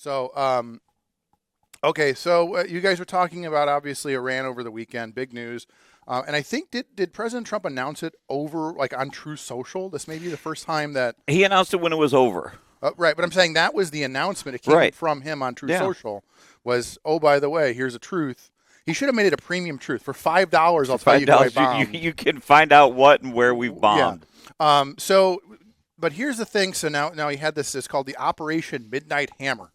So, okay, so you guys were talking about obviously Iran over the weekend, big news. And I think did President Trump announce it over like on True Social? This may be the first time that He announced it when it was over. right, but I'm saying that was the announcement. It came Right. from him on True Yeah. Social. Was, oh, by the way, here's a truth. He should have made it a premium truth for $5. I'll tell you who I $5, bombed. you can find out what and where we've bombed. Yeah. But here's the thing. So now he had this. It's called the Operation Midnight Hammer.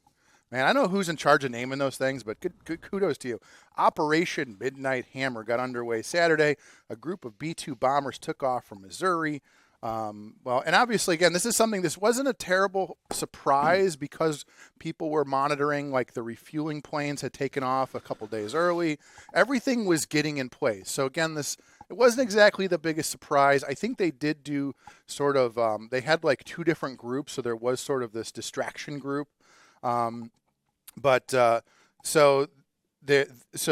Man, I know who's in charge of naming those things, but good kudos to you. Operation Midnight Hammer got underway Saturday. A group of B-2 bombers took off from Missouri. And obviously, again, this wasn't a terrible surprise because people were monitoring, like the refueling planes had taken off a couple days early. Everything was getting in place. So again, it wasn't exactly the biggest surprise. I think they did do sort of, they had like two different groups. So there was sort of this distraction group. So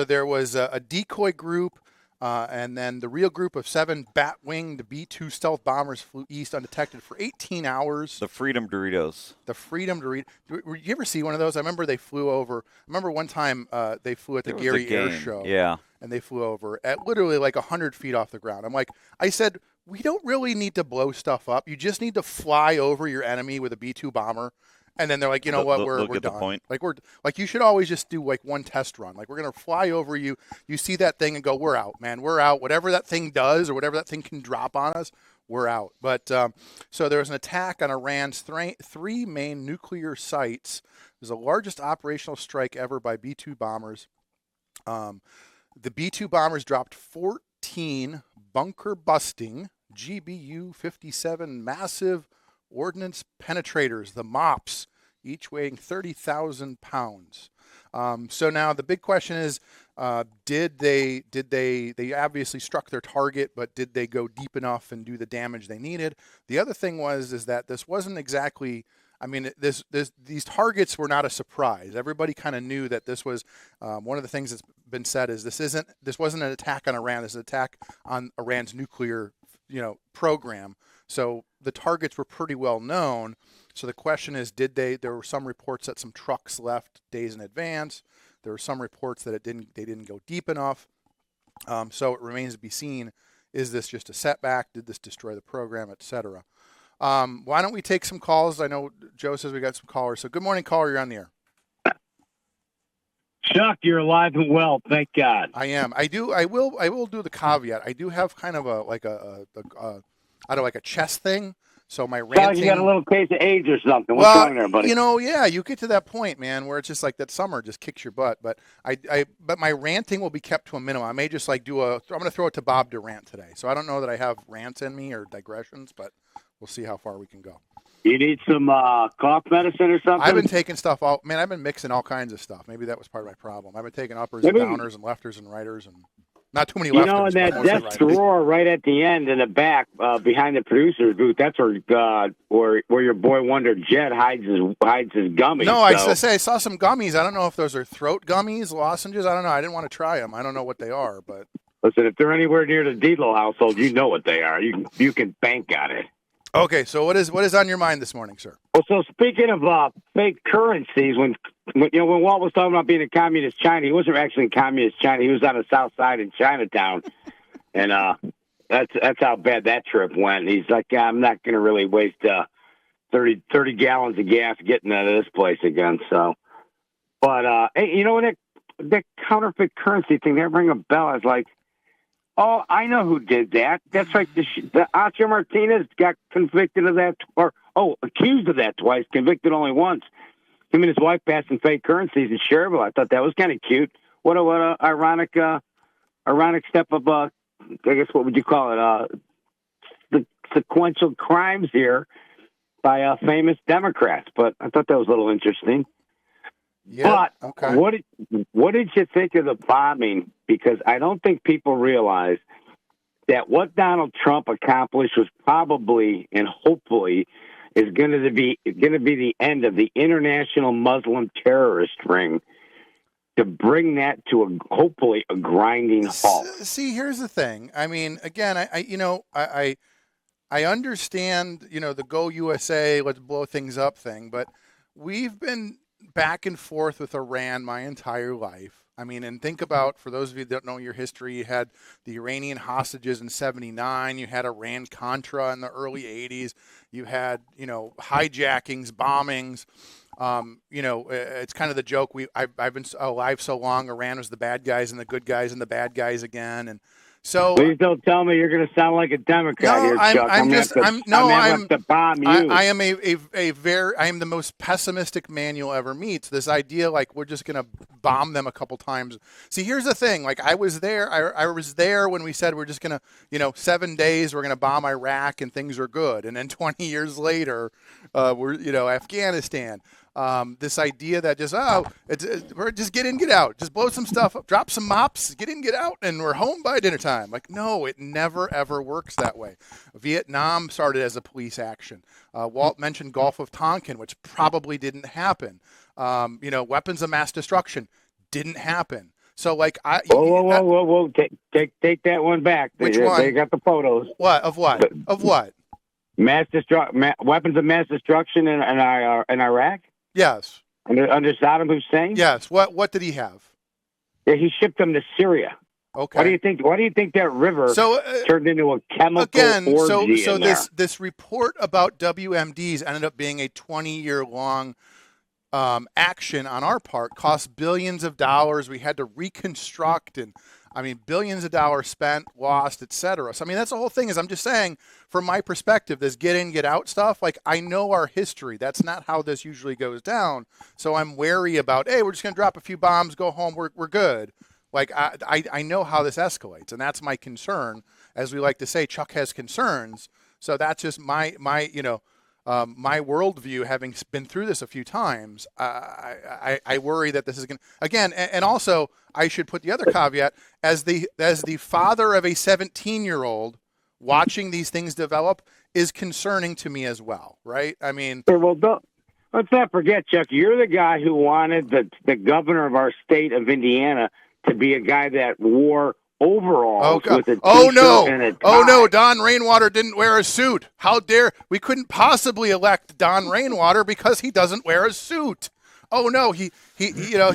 there was a decoy group. And then the real group of 7 bat-winged B-2 stealth bombers flew east undetected for 18 hours. The Freedom Doritos. The Freedom Doritos. Did you ever see one of those? I remember they flew over. I remember one time they flew at the Gary Air Show. Yeah. And they flew over at literally like 100 feet off the ground. I said, we don't really need to blow stuff up. You just need to fly over your enemy with a B-2 bomber. And then they're like, you know what, we're done. The point. Like you should always just do like one test run. Like we're gonna fly over you. You see that thing and go, we're out, man. We're out. Whatever that thing does or whatever that thing can drop on us, we're out. But so there was an attack on Iran's three main nuclear sites. It was the largest operational strike ever by B-2 bombers. The B-2 bombers dropped 14 bunker-busting GBU-57 massive ordnance penetrators, the MOPs, each weighing 30,000 pounds. So now the big question is, did they obviously struck their target, but did they go deep enough and do the damage they needed? The other thing is that this wasn't exactly, these targets were not a surprise. Everybody kind of knew that this was one of the things that's been said is this wasn't an attack on Iran. This is an attack on Iran's nuclear, program. So the targets were pretty well known. So the question is, there were some reports that some trucks left days in advance. There were some reports that they didn't go deep enough. So it remains to be seen, is this just a setback? Did this destroy the program, et cetera? Why don't we take some calls? I know Joe says we got some callers. So good morning, caller. You're on the air. Chuck, you're alive and well. Thank God. I am. I will do the caveat. I do have kind of a chest thing. So my ranting. You got a little case of AIDS or something. What's wrong there, buddy? You get to that point, man, where it's just like that summer just kicks your butt. But but my ranting will be kept to a minimum. I may just I'm going to throw it to Bob to rant today. So I don't know that I have rants in me or digressions, but we'll see how far we can go. You need some cough medicine or something? I've been taking stuff out. Man, I've been mixing all kinds of stuff. Maybe that was part of my problem. I've been taking uppers and downers and lefters and righters and not too many lefters. In that desk drawer right at the end in the back behind the producer's booth, that's where your boy Wonder Jet hides his gummies. No, I saw some gummies. I don't know if those are throat gummies, lozenges. I don't know. I didn't want to try them. I don't know what they are, but listen, if they're anywhere near the Dietlow household, you know what they are. You can bank on it. Okay, so what is on your mind this morning, sir? Well, so speaking of fake currencies, when Walt was talking about being in communist China, he wasn't actually in communist China. He was on the south side in Chinatown, and that's how bad that trip went. He's like, I'm not going to really waste 30 gallons of gas getting out of this place again. So, but hey, that counterfeit currency thing, that rang a bell. I was like, oh, I know who did that. That's like the Oscar Martinez got convicted of that, accused of that twice, convicted only once. Him and his wife passing fake currencies in Cherville. I thought that was kind of cute. What a ironic step of I guess what would you call it? The sequential crimes here by famous Democrats. But I thought that was a little interesting. Yeah. But okay. What did you think of the bombing? Because I don't think people realize that what Donald Trump accomplished was probably and hopefully is going to be the end of the international Muslim terrorist ring, to bring that to hopefully a grinding halt. See, here's the thing. I mean, again, I understand, the Go USA, let's blow things up thing, but we've been back and forth with Iran my entire life. I mean, and think about, for those of you that don't know your history, you had the Iranian hostages in '79. You had Iran-Contra in the early '80s. You had, hijackings, bombings. It's kind of the joke. I've been alive so long. Iran was the bad guys and the good guys and the bad guys again. And so, please don't tell me you're going to sound like a Democrat here, Chuck. I'm to bomb you. I am I am the most pessimistic man you'll ever meet. This idea, like, we're just going to bomb them a couple times. See, here's the thing. Like, I was there. I was there when we said we're just going to, 7 days we're going to bomb Iraq and things are good. And then 20 years later, we're, Afghanistan. This idea that we're just get in, get out, just blow some stuff up, drop some mops, get in, get out, and we're home by dinner time. Like, no, it never, ever works that way. Vietnam started as a police action. Walt mentioned Gulf of Tonkin, which probably didn't happen. Weapons of mass destruction didn't happen. So, like, whoa! Take that one back. Which one? They got the photos. What of what of what? Weapons of mass destruction in Iraq. Yes. Under Saddam Hussein? Yes. What did he have? Yeah, he shipped them to Syria. Okay. Why do you think that river turned into a chemical orgy? So this report about WMDs ended up being a 20-year-long action on our part. Cost billions of dollars. We had to reconstruct, and billions of dollars spent, lost, etc. So that's the whole thing. Is I'm just saying, from my perspective, this get in, get out stuff. Like, I know our history. That's not how this usually goes down. So I'm wary about, hey, we're just gonna drop a few bombs, go home, we're good. Like, I know how this escalates, and that's my concern. As we like to say, Chuck has concerns. So that's just my my worldview, having been through this a few times. I worry that this is going to, again, and also I should put the other caveat, as the father of a 17-year-old, watching these things develop is concerning to me as well, right? Well, let's not forget, Chuck, you're the guy who wanted the governor of our state of Indiana to be a guy that wore overalls with a t-shirt and a tie. Oh no, Don Rainwater didn't wear a suit. How dare we couldn't possibly elect Don Rainwater because he doesn't wear a suit. Oh no, he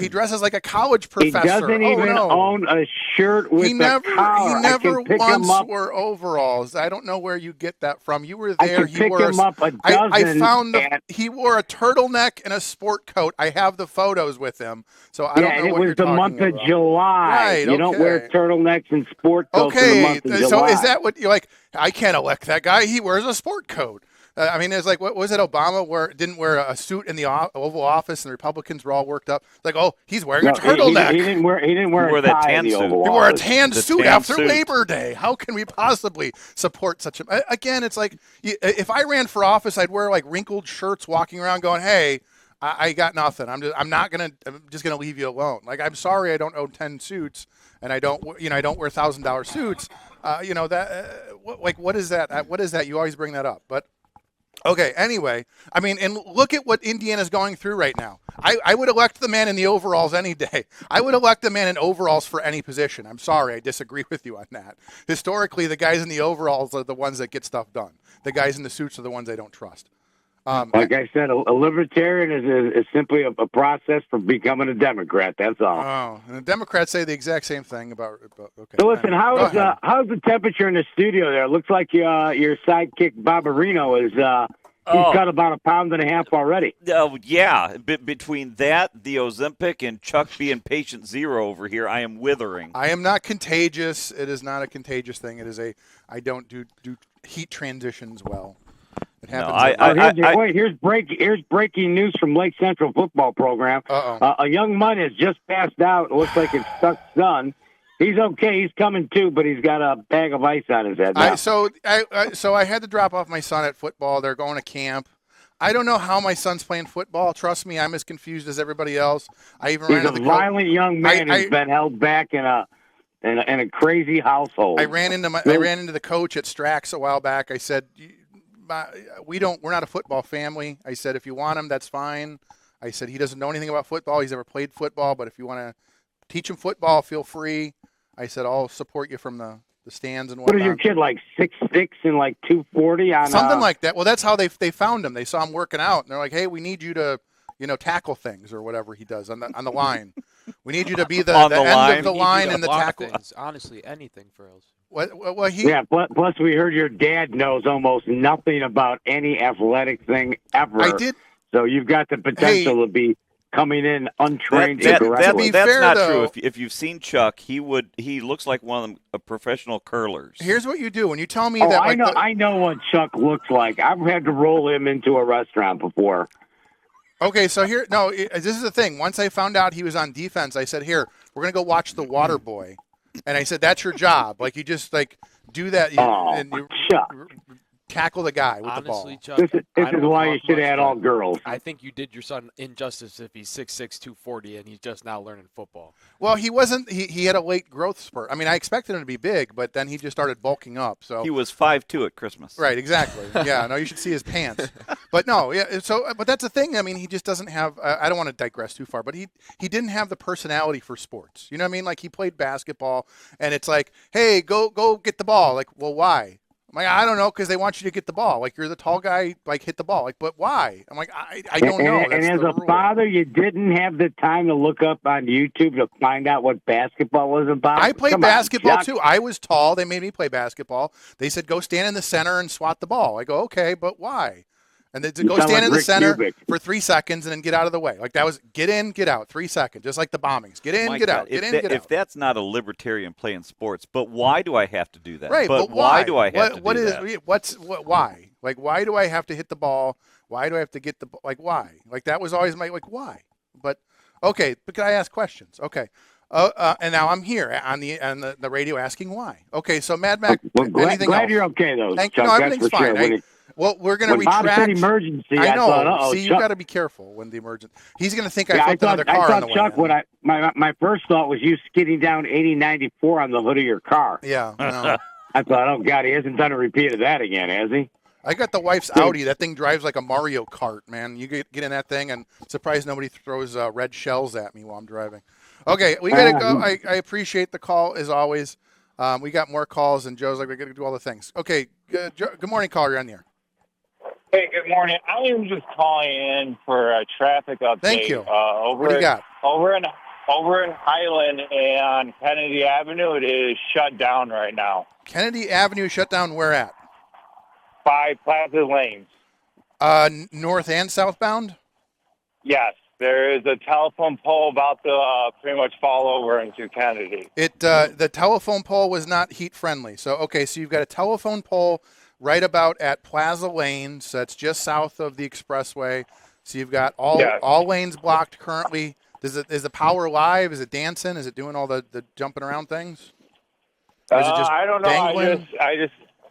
dresses like a college professor. He doesn't even own a shirt with a collar. He never once wore overalls. I don't know where you get that from. You were there. I found he wore a turtleneck and a sport coat. I have the photos with him, so I don't know what you're talking about. It was the month of July. Right, you don't wear turtlenecks and sport coats in the month of July. So is that what you're like? I can't elect that guy. He wears a sport coat. It's like, what was it? Obama didn't wear a suit in the Oval Office, and the Republicans were all worked up. Like, oh, he's wearing a turtleneck. He didn't wear a tie in the Oval Office. He wore a tan suit after Labor Day. How can we possibly support such a? Again, it's like, if I ran for office, I'd wear like wrinkled shirts, walking around going, "Hey, I got nothing. I'm just gonna leave you alone." Like, I'm sorry, I don't own 10 suits, and I don't wear $1,000 suits. What is that? What is that? You always bring that up, but. Okay, anyway, and look at what Indiana's going through right now. I would elect the man in the overalls any day. I would elect the man in overalls for any position. I'm sorry, I disagree with you on that. Historically, the guys in the overalls are the ones that get stuff done. The guys in the suits are the ones I don't trust. Like I said, a libertarian is simply a process for becoming a Democrat. That's all. Oh, and the Democrats say the exact same thing about. Okay. So listen, how's the temperature in the studio there? It looks like your sidekick Barbarino is he's got about 1.5 pounds already. Oh yeah, between that, the Ozempic, and Chuck being patient zero over here, I am withering. I am not contagious. It is not a contagious thing. It is I don't do heat transitions well. It happens. Here's breaking news from Lake Central football program. A young man has just passed out. It looks like it's Chuck's son. He's okay. He's coming too, but he's got a bag of ice on his head now. So I had to drop off my son at football. They're going to camp. I don't know how my son's playing football. Trust me, I'm as confused as everybody else. He's a violent young man who's been held back in a crazy household. I ran into the coach at Strax a while back. I said, we're not a football family. I said, if you want him, that's fine. I said, he doesn't know anything about football. He's never played football, but if you want to teach him football, feel free. I said, I'll support you from the stands and whatnot. What is your kid, like 6'6" and like 240 on something like that? Well, that's how they found him. They saw him working out, and they're like, hey, we need you to tackle things or whatever he does on the line. We need you to be the On the end line. of the line and the tackle. Things. Honestly, anything for us. Yeah, plus we heard your dad knows almost nothing about any athletic thing ever. I did. So you've got the potential to be coming in untrained. That's fair, not though, true. If you've seen Chuck, he looks like one of them professional curlers. Here's what you do when you tell me that. Like I know what Chuck looks like. I've had to roll him into a restaurant before. Okay, so this is the thing. Once I found out he was on defense, I said, "Here, we're gonna go watch The Water Boy," and I said, "That's your job. Like you just do that and you Chuck. tackle the guy with Honestly, the ball." Chuck, This is why you should have had all girls. I think you did your son injustice if he's 6'6", 240, and he's just now learning football. Well, he wasn't. He had a late growth spurt. I mean, I expected him to be big, but then he just started bulking up. So he was 5'2" at Christmas. Right, exactly. Yeah, no, you should see his pants. But no, yeah. So, but that's the thing. I mean, he just doesn't have. I don't want to digress too far, but he didn't have the personality for sports. You know what I mean? Like he played basketball, and it's like, hey, go get the ball. Like, well, why? I'm like, I don't know, because they want you to get the ball. Like, you're the tall guy, like, hit the ball. Like, but why? I'm like, I don't know. And as a father, you didn't have the time to look up on YouTube to find out what basketball was about? I played basketball, too. I was tall. They made me play basketball. They said, go stand in the center and swat the ball. I go, okay, but why? And then to go stand in the center for 3 seconds and then get out of the way. Like that was get in, get out, 3 seconds, just like the bombings. Get in, get out, get in, get out. If that's not a libertarian play in sports, but why do I have to do that? Right, but why do I have to do that? Why? Like, why do I have to hit the ball? Why do I have to get the – like, why? Like, that was always my – like, why? But, okay, but can I ask questions? Okay. And now I'm here on the radio asking why. Okay, so Mad Mac, anything glad else? you're okay, though, Chuck. No, everything's fine. Sure. Well, we're going to retract. Bob said emergency. I know. Thought, see, you got to be careful when the emergency. He's going to think I flipped another car on the way. Chuck, my first thought was you skidding down 8094 on the hood of your car. Yeah. No. I thought, oh God, he hasn't done a repeat of that again, has he? I got the wife's Audi. That thing drives like a Mario Kart, man. You get in that thing, and surprised nobody throws red shells at me while I'm driving. Okay, we got to go. I appreciate the call as always. We got more calls, and Joe's like, we got to do all the things. Okay, good morning, caller. You're on the air. Hey, good morning. I am just calling in for a traffic update. Thank you. What do you got? Over in Highland and Kennedy Avenue, it is shut down right now. Kennedy Avenue shut down where at? By Plaza Lanes. North and southbound? Yes. There is a telephone pole about to pretty much fall over into Kennedy. The telephone pole was not heat friendly. So you've got a telephone pole right about at Plaza Lanes. So that's just south of the expressway. So you've got all lanes blocked currently. Is the power live? Is it dancing? Is it doing all the jumping around things? Or is it just I don't know. dangling?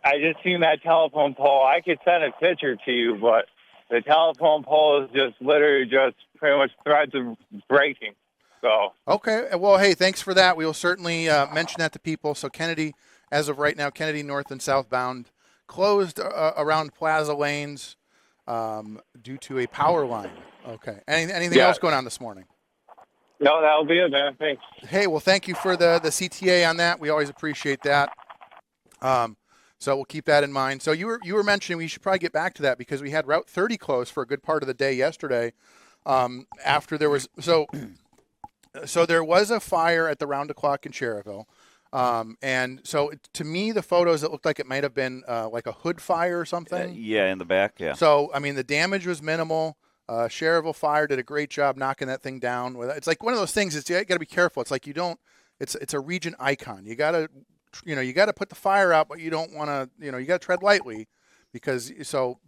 I just seen that telephone pole. I could send a picture to you, but the telephone pole is just literally just pretty much threads of breaking. So okay. Well, hey, thanks for that. We will certainly mention that to people. So Kennedy, as of right now, Kennedy north and southbound closed around Plaza Lanes due to a power line. Okay. Anything else going on this morning? No, that'll be it, man. Thanks. Hey, well, thank you for the CTA on that. We always appreciate that. So we'll keep that in mind. So you were mentioning we should probably get back to that because we had Route 30 closed for a good part of the day yesterday. After there was so there was a fire at the round the clock in Cherville. And so to me, the photos, it looked like it might have been like a hood fire or something. Yeah, in the back, yeah. So, I mean, the damage was minimal. Cherville Fire did a great job knocking that thing down. It's like one of those things. You got to be careful. It's like it's a region icon. You got to put the fire out, but you don't want to, you got to tread lightly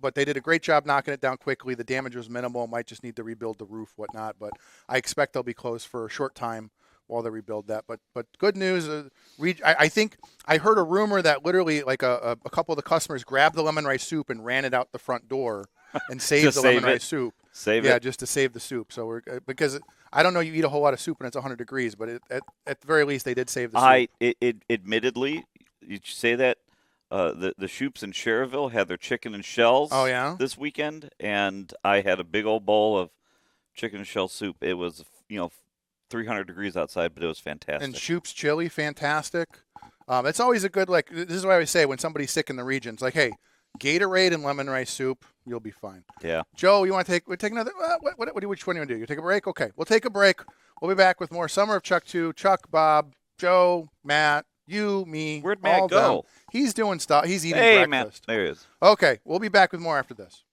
but they did a great job knocking it down quickly. The damage was minimal. Might just need to rebuild the roof, whatnot. But I expect they'll be closed for a short time while they rebuild that. But good news. I think I heard a rumor that literally like a couple of the customers grabbed the lemon rice soup and ran it out the front door and saved the lemon rice soup. Just to save the soup. So because I don't know, you eat a whole lot of soup and it's 100 degrees, but at the very least they did save the soup. Admittedly, you say that the Shoops in Cherville had their chicken and shells this weekend, and I had a big old bowl of chicken and shell soup. It was 300 degrees outside, but it was fantastic. And Shoop's chili, fantastic. It's always a good, this is what I always say when somebody's sick in the region. It's like, hey, Gatorade and lemon rice soup. You'll be fine. Yeah. Joe, you want to take another? Which one do you want to do? You take a break? Okay, we'll take a break. We'll be back with more Summer of Chuck 2. Chuck, Bob, Joe, Matt, you, me. Where'd Matt go? He's doing stuff. He's eating breakfast. Matt. There he is. Okay, we'll be back with more after this.